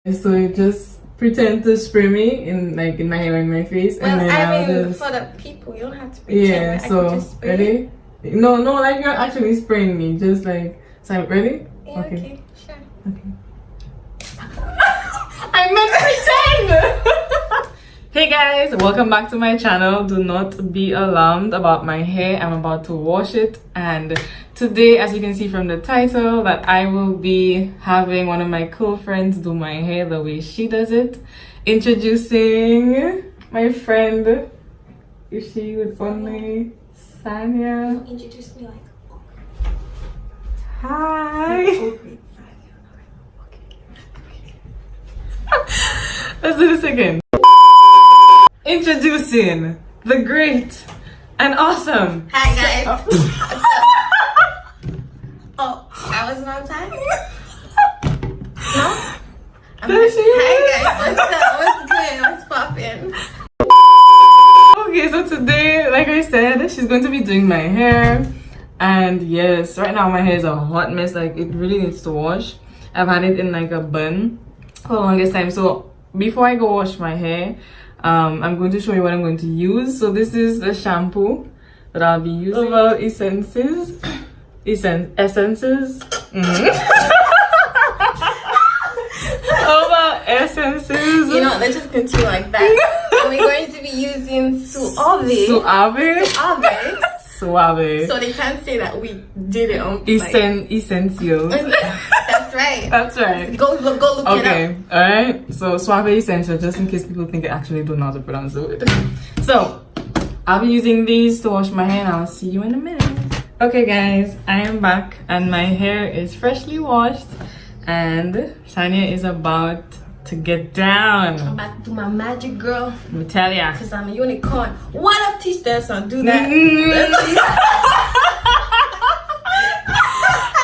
So you just pretend to spray me in my hair and my face, well, and then I mean, just... for the people, you don't have to pretend. Yeah. So ready? No, like you're actually spraying me, just like... So I'm ready? Yeah, okay, sure. Okay. I meant pretend! Hey guys, welcome back to my channel. Do not be alarmed about my hair. I'm about to wash it, and today, as you can see from the title, that I will be having one of my cool friends do my hair the way she does it. Introducing my friend. Is she with only Sanya? Introduce me like. Hi. Let's do this again. Introducing the great and awesome. Hi guys. Oh, I wasn't on time. No. Hi guys. What's good? What's poppin'? Okay, so today, like I said, she's going to be doing my hair. And yes, right now my hair is a hot mess. Like, it really needs to wash. I've had it in like a bun for the longest time. So before I go wash my hair, I'm going to show you what I'm going to use. So this is the shampoo that I'll be using. Over essences. Essences. Over essences. You know, let's just continue like that. And we're going to be using Suave. Suave. So they can't say that we did it on Essentials. That's right. That's right. Go look it up. Okay, alright. So Suave Essential, just in case people think I actually don't know how to pronounce it. So I'll be using these to wash my hair, and I'll see you in a minute. Okay guys, I am back and my hair is freshly washed, and Shania is about to get down. I'm about to do my magic, girl. Let me tell ya. Because I'm a unicorn. What up, teach that son? Do that.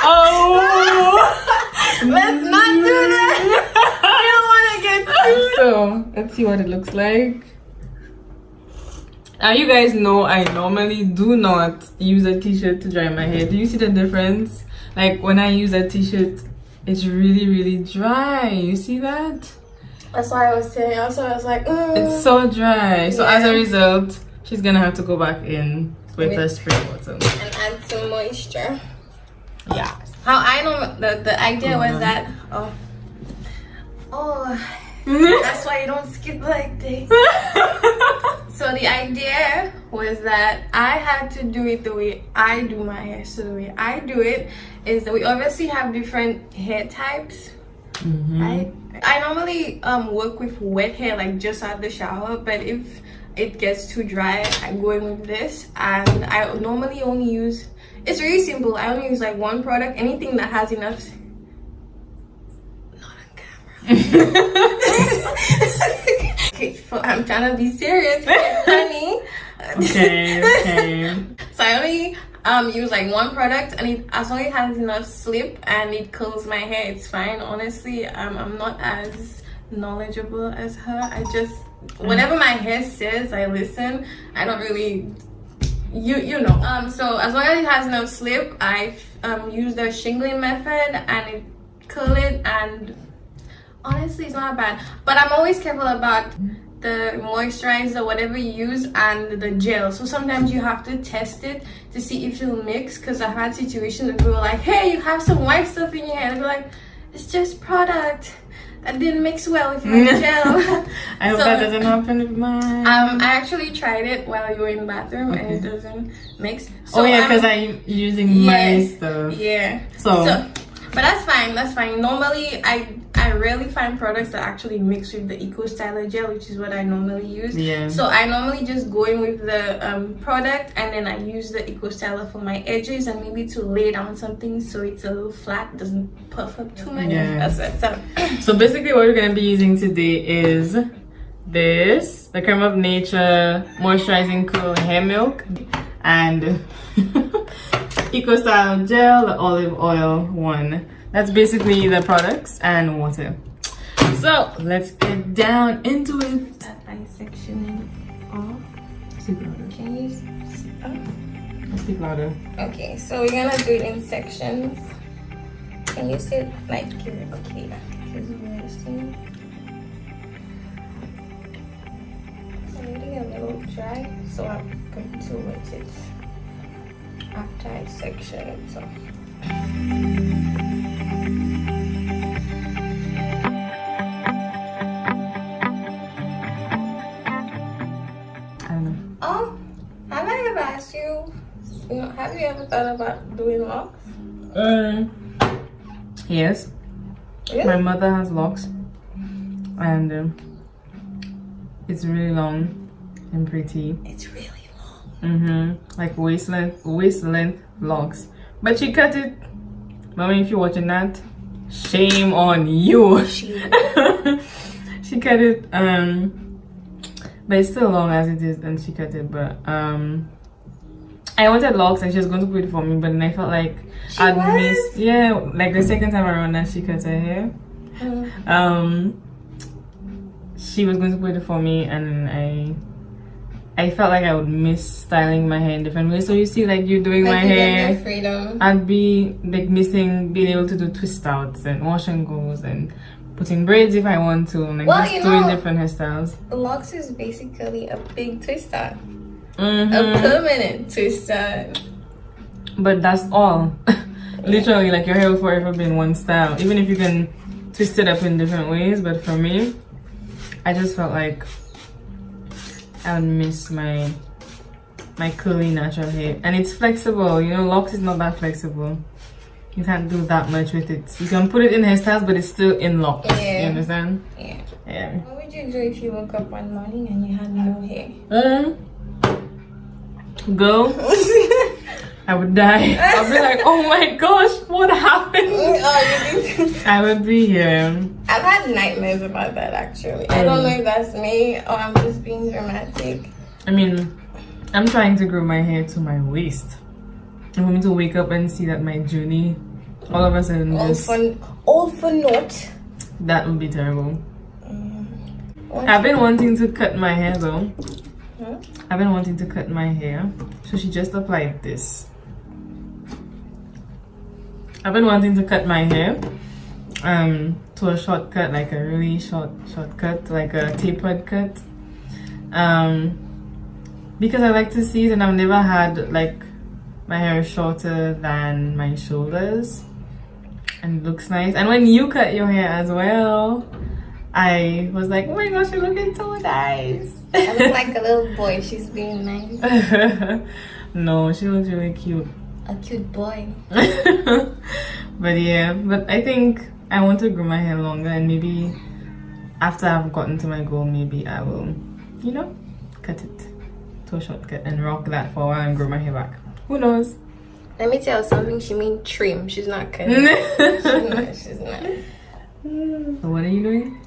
Oh! Let's not do that. I don't want to get sued. So, let's see what it looks like. Now, you guys know I normally do not use a t-shirt to dry my hair. Do you see the difference? Like, when I use a t-shirt, it's really, really dry. You see that? That's why I was saying. Also, I was like, It's so dry. So, as a result, she's gonna have to go back in with a spray bottle. And add some moisture. Yeah. How I know the idea was that, that's why you don't skip like this. So the idea was that I had to do it the way I do my hair. So the way I do it is that we obviously have different hair types. Right? I normally work with wet hair, like just out of the shower, but if it gets too dry, I go in with this. And I normally only use, it's really simple, I only use like one product, anything that has enough. Not on camera. Okay, so I'm trying to be serious here, honey. Okay. So I only use like one product, and as long as it has enough slip and it curls my hair, it's fine. Honestly, I'm not as knowledgeable as her. I just, whatever my hair says, I listen. I don't really, you know. So as long as it has enough slip, I use the shingling method and it curl it, and honestly, it's not bad. But I'm always careful about the moisturizer, whatever you use, and the gel. So sometimes you have to test it to see if it'll mix, because I've had situations where people are like, hey, you have some white stuff in your hair, and they're like, it's just product that didn't mix well with my gel. I hope that doesn't happen with mine. I actually tried it while you were in the bathroom, and it doesn't mix. So, because I'm using my stuff. Yeah. So but that's fine. Normally, I rarely find products that actually mix with the Eco Styler gel, which is what I normally use. Yeah. So I normally just go in with the product, and then I use the Eco Styler for my edges and maybe to lay down something so it's a little flat, doesn't puff up too much. Yeah. That's it. So basically, what we're gonna be using today is this, the Creme of Nature Moisturizing Cool Hair Milk, and Eco Style Gel, the olive oil one. That's basically the products and water. So let's get down into it. That eye section off. Speak louder. Can you? Speak louder. Okay, so we're gonna do it in sections. Can you sit like here? Okay. is resting. It's already a little dry, so I'm going to wet it after I section it off. Have I ever asked you, have you ever thought about doing locks? Yes. Really? My mother has locks, and it's really long and pretty. It's really long. Like waist length locks. But she cut it. Mommy, if you're watching that, shame on you. She cut it. But it's still long as it is, and she cut it. But I wanted locks, and she was going to put it for me, but then I felt like I'd miss. Yeah, like the second time around that she cut her hair. She was going to put it for me, and I felt like I would miss styling my hair in different ways. So you see, like you're doing my hair, freedom. I'd be like missing being able to do twist outs and wash and goes and putting braids if I want to, like just doing different hairstyles. Locks is basically a big twist out, a permanent twist out. But that's all. Literally, like your hair will forever be in one style, even if you can twist it up in different ways. But for me, I just felt like I would miss my curly natural hair, and it's flexible. You know, locks is not that flexible. You can't do that much with it. You can put it in hairstyles, but it's still in locks. Yeah. You understand? Yeah. What would you do if you woke up one morning and you had no hair? Girl, I would die. I'd be like, oh my gosh, what happened? I would be here. I've had nightmares about that actually. I don't know if that's me or I'm just being dramatic. I mean, I'm trying to grow my hair to my waist. And for me to wake up and see that my journey all of a sudden all for naught. That would be terrible. I've been wanting to cut my hair though. I've been wanting to cut my hair. So she just applied this. I've been wanting to cut my hair to a shortcut, like a really short cut, like a tapered cut. Because I like to see it, and I've never had like my hair is shorter than my shoulders, and it looks nice. And when you cut your hair as well, I was like, oh my gosh, you're looking so nice. I look like a little boy. She's being nice. No, she looks really cute. A cute boy. But yeah, but I think I want to grow my hair longer, and maybe after I've gotten to my goal, maybe I will, you know, cut it to a shortcut and rock that for a while and grow my hair back. Who knows? Let me tell you something. She means trim. She's not cutting. She's not. So what are you doing?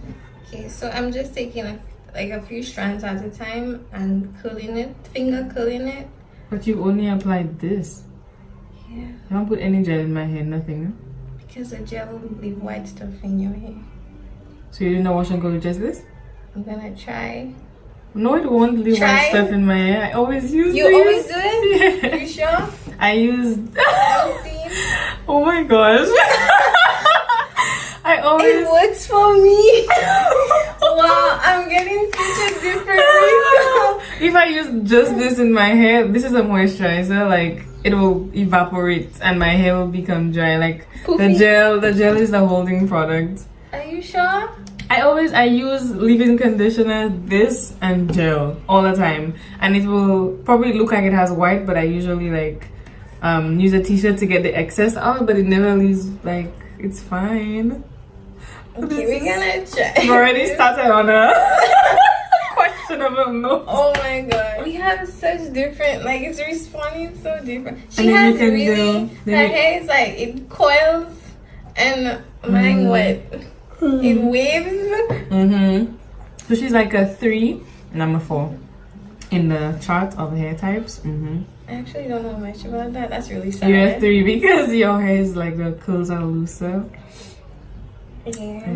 Okay, so I'm just taking a few strands at a time and curling it, finger curling it. But you only applied this. Yeah. I don't put any gel in my hair, nothing. Because the gel will leave white stuff in your hair. So you didn't wash and go with just this? I'm gonna try. No, it won't leave white stuff in my hair. I always use You always do it? Yeah. You sure? I used... I've seen. Oh my gosh. I always... It works for me. Wow, I'm getting such a different result. If I use just this in my hair, this is a moisturizer, like it will evaporate and my hair will become dry. Like Poofy. the gel is the holding product. Are you sure? I use leave-in conditioner, this and gel all the time, and it will probably look like it has white, but I usually like use a t-shirt to get the excess out, but it never leaves, like it's fine. Okay, we're gonna try. I've already started on a questionable note. Oh my god, we have such different, like it's responding so different. She And then has you can really, do- her hair is like, it coils, and mine what? It waves. So she's like a 3 and I'm a 4 in the chart of hair types. I actually don't know much about that. That's really sad. You're a 3 because your hair is like the curls are looser. Yeah.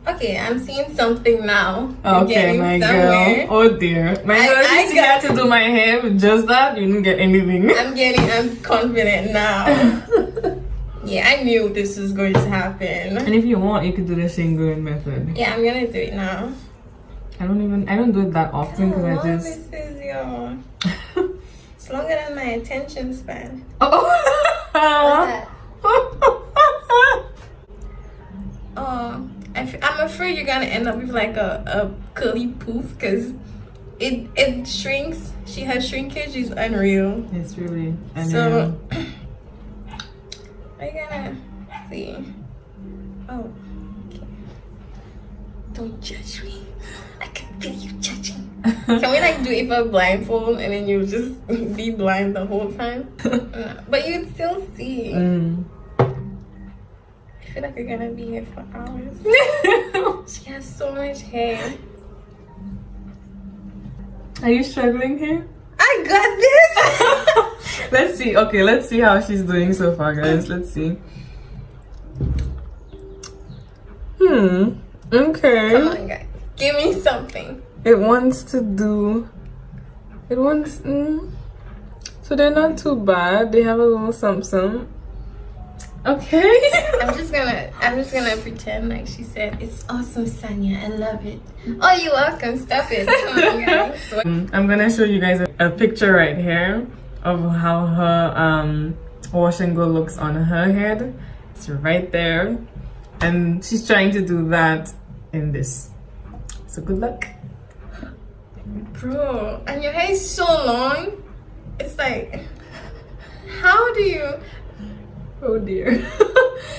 Okay, I'm seeing something now. Okay, my girl. Oh dear. My girl, I you had to do my hair with just that. You didn't get anything. I'm confident now. Yeah, I knew this was going to happen. And if you want, you could do the shingling method. Yeah, I'm gonna do it now. I don't do it that often because I just. This is your. It's longer than my attention span. Oh. What's that? I'm afraid you're gonna end up with like a curly poof because it shrinks. Her shrinkage is unreal. It's really unreal. So are you gonna see? Oh, okay. Don't judge me. I can feel you judging. Can we like do it for blindfold and then you just be blind the whole time? But you'd still see. I feel like we're gonna be here for hours. She has so much hair. Are you struggling here? I got this. Let's see. Okay, let's see how she's doing so far, guys. Let's see. Okay. Come on, guys. Give me something. It wants to do. It wants. So they're not too bad. They have a little something. Okay. I'm just gonna pretend like she said, "It's awesome, Sanya. I love it." Oh, you're welcome. Stop it. Come on, guys. I'm gonna show you guys a picture right here of how her wash and go looks on her head. It's right there, and she's trying to do that in this. So good luck. Bro, and your hair is so long. It's like, how do you? Oh dear.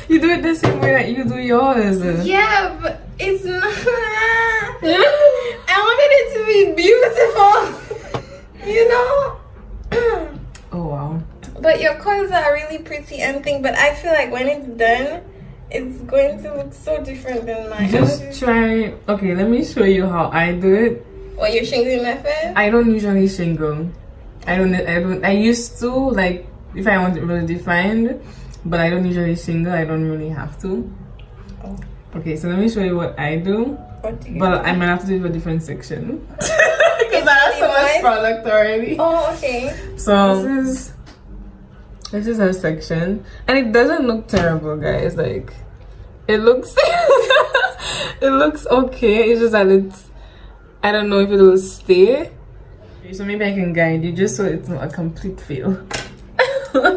You do it the same way that you do yours. Yeah, but it's not. I wanted it to be beautiful. You know? Oh wow. But your curls are really pretty and thing, but I feel like when it's done, it's going to look so different than mine. Just try. Okay, let me show you how I do it. What, your shingling method? I don't usually shingle. I used to, like, if I want it really defined, but I don't usually shingle. I don't really have to. Oh. Okay, so let me show you what I do. What do you But do? I might have to do it for a different section. Because I have so much product already. Oh, okay. So this is her section. And it doesn't look terrible, guys. Like, it looks it looks okay. It's just that I don't know if it will stay. So maybe I can guide you just so it's not a complete fail.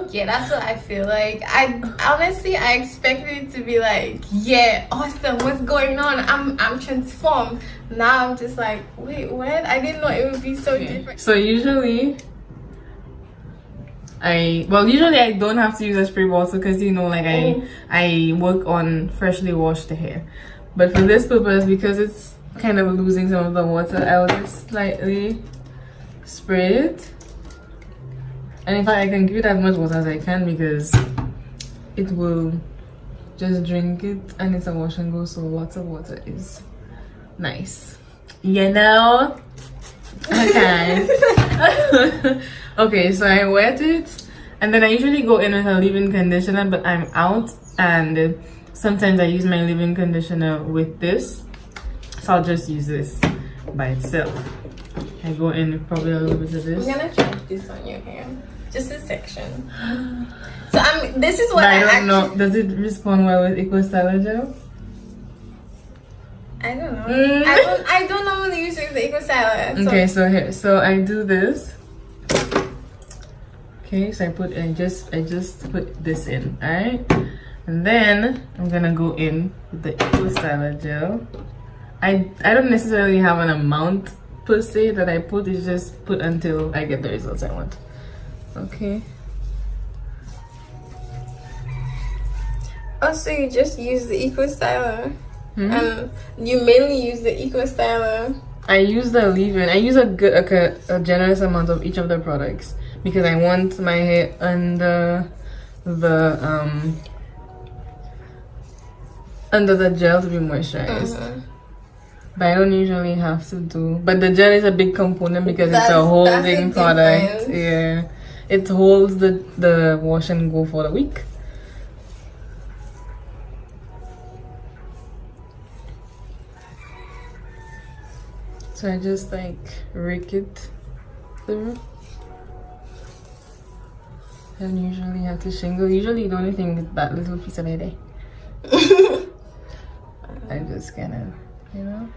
Yeah, that's what I feel like. I honestly expected it to be like, yeah, awesome, what's going on? I'm transformed. Now I'm just like, wait, what? I didn't know it would be so different. So usually I don't have to use a spray bottle because, you know, like I work on freshly washed hair. But for this purpose, because it's kind of losing some of the water, I'll just slightly spray it. And in fact, I can give it as much water as I can because it will just drink it, and it's a wash and go, so lots of water is nice. You know? Okay. Okay, so I wet it, and then I usually go in with a leave-in conditioner, but I'm out, and sometimes I use my leave-in conditioner with this, so I'll just use this by itself. I go in with probably a little bit of this. I'm gonna try this on your hair. Just a section. So this is what I don't know. Does it respond well with Eco Styler gel? I don't know. I don't normally use the Eco Styler. So. Okay, so here, so I do this. Okay, so I just put this in, alright? And then I'm gonna go in with the Eco Styler gel. I don't necessarily have an amount per se that I put, it's just put until I get the results I want. Okay. Oh, so you just use the Eco Styler? You mainly use the Eco Styler? I use the leave-in. I use a generous amount of each of the products because I want my hair under the gel to be moisturized. But I don't usually have to do. But the gel is a big component because it's a holding product. Yeah, it holds the wash and go for the week. So I just like rake it through. And usually you have to shingle. Usually the only thing is that little piece of hair. I just kind of, you know.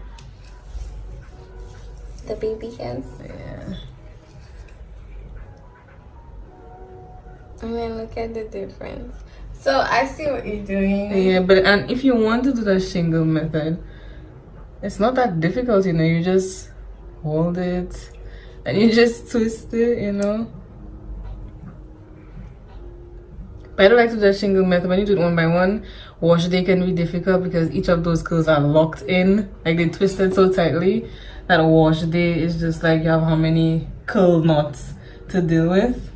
The baby hairs. Yeah. And then look at the difference. So I see what you're doing. Yeah, but and if you want to do the shingle method, it's not that difficult, you know. You just hold it and you just twist it, you know. But I don't like to do the shingle method. When you do it one by one, wash day can be difficult because each of those curls are locked in, like they twisted so tightly that a wash day is just like you have how many curl knots to deal with.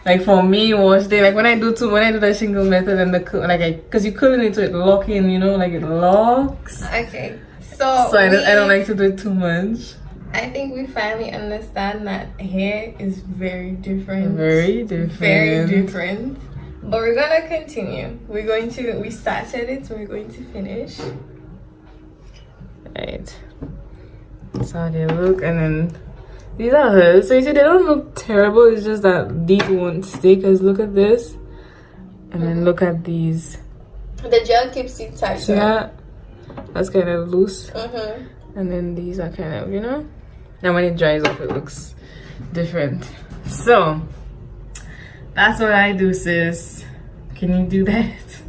Like for me, wash day, like when I do the shingle method and the curl, like because you curl into it, lock in, you know, like it locks. Okay, so I don't like to do it too much. I think we finally understand that hair is very different. Very different. Very different. But we're gonna continue. We started it, so we're going to finish. Right. That's how they look, and then these are hers. So you see, they don't look terrible. It's just that these won't stay. Cause look at this, and then look at these. The gel keeps it tight. See that? That's kind of loose. Mm-hmm. And then these are kind of, you know. And when it dries off, it looks different. So that's what I do, sis. Can you do that?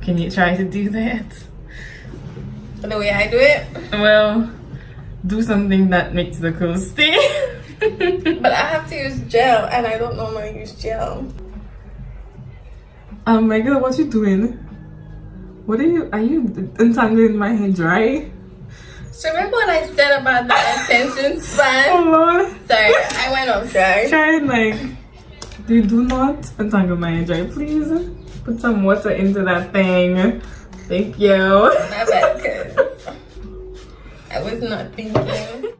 Can you try to do that? The way I do it? Well, do something that makes the curls stay. But I have to use gel, and I don't normally use gel. Oh my god, what you doing? Are you untangling my hair dry? So remember what I said about the attention span? Oh lord. Sorry, I went off dry. Try and like, do not untangle my hair dry, please. Put some water into that thing. Thank you. My bad, cause I was not thinking.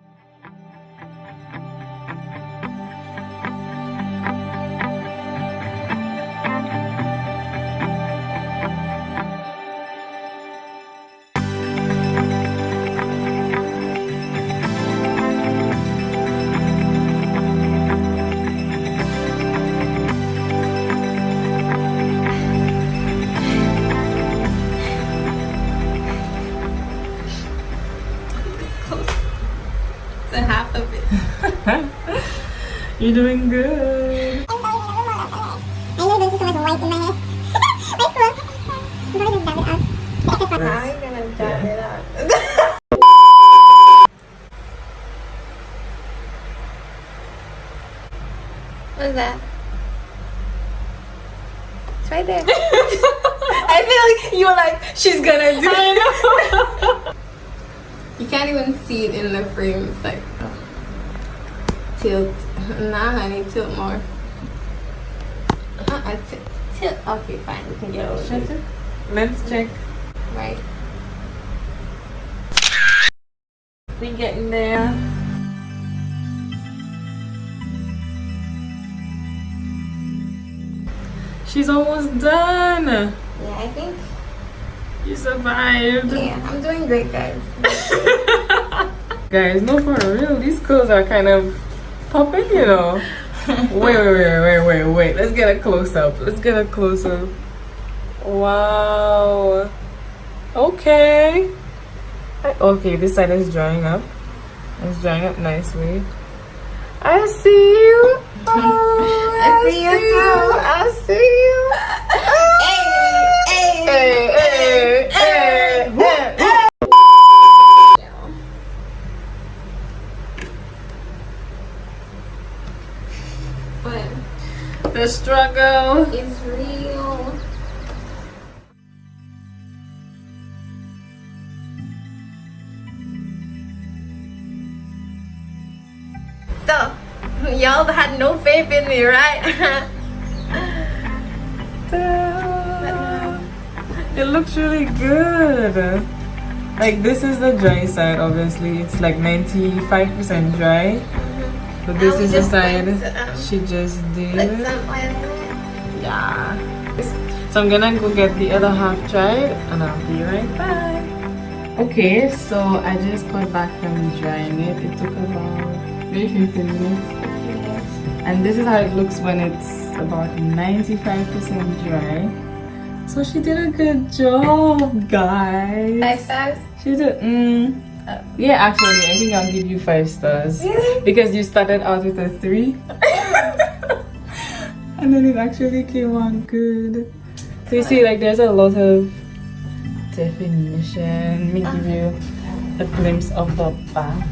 To half of it. You're doing good. I know there's so much white in my hair. I'm gonna just dab it out. How are you gonna dab it out? What's that? It's right there. I feel like you were like, she's gonna do it. You can't even see it in the frame. It's like, tilt. Nah, honey, tilt more. Tilt. Okay, fine. We can get over it. Let's check. Right. We getting there. She's almost done. Yeah, I think. You survived. Yeah, I'm doing great, guys. Guys, no, for real, these curls are kind of popping, you know. Wait. Let's get a close up. Wow. Okay. Okay, this side is drying up. It's drying up nicely. I see you. Oh, I see you too. I see you. Hey. But The struggle. it's real. So, y'all had no faith in me, right? It looks really good. Like, this is the dry side, obviously. It's like 95% dry. But this is the side she just did. Put some oil in it. Yeah. So I'm gonna go get the other half dried and I'll be right back. Okay, so I just got back from drying it. It took about maybe 15 minutes. And this is how it looks when it's about 95% dry. So she did a good job, guys. 5 stars? She did. Yeah, actually, I think I'll give you 5 stars. Really? Because you started out with a 3. And then it actually came out good. So you see, like, there's a lot of definition. Let me give you a glimpse of the back.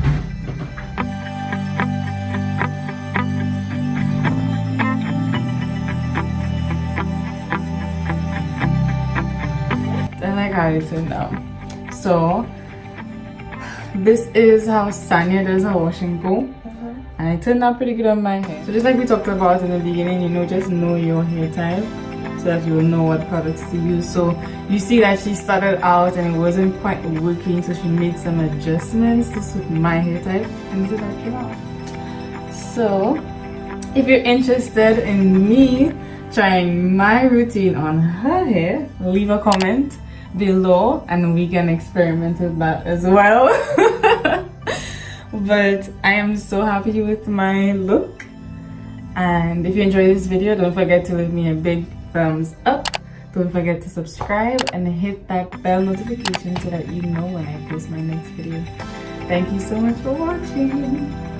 I like how it turned out. So this is how Sanya does her wash and go. And it turned out pretty good on my hair. So just like we talked about in the beginning, you know, just know your hair type so that you will know what products to use. So you see that she started out and it wasn't quite working, so she made some adjustments to suit my hair type, and this is how it came out. So if you're interested in me trying my routine on her hair, leave a comment below and we can experiment with that as well. But I am so happy with my look, and if you enjoyed this video, don't forget to leave me a big thumbs up. Don't forget to subscribe and hit that bell notification so that you know when I post my next video. Thank you so much for watching.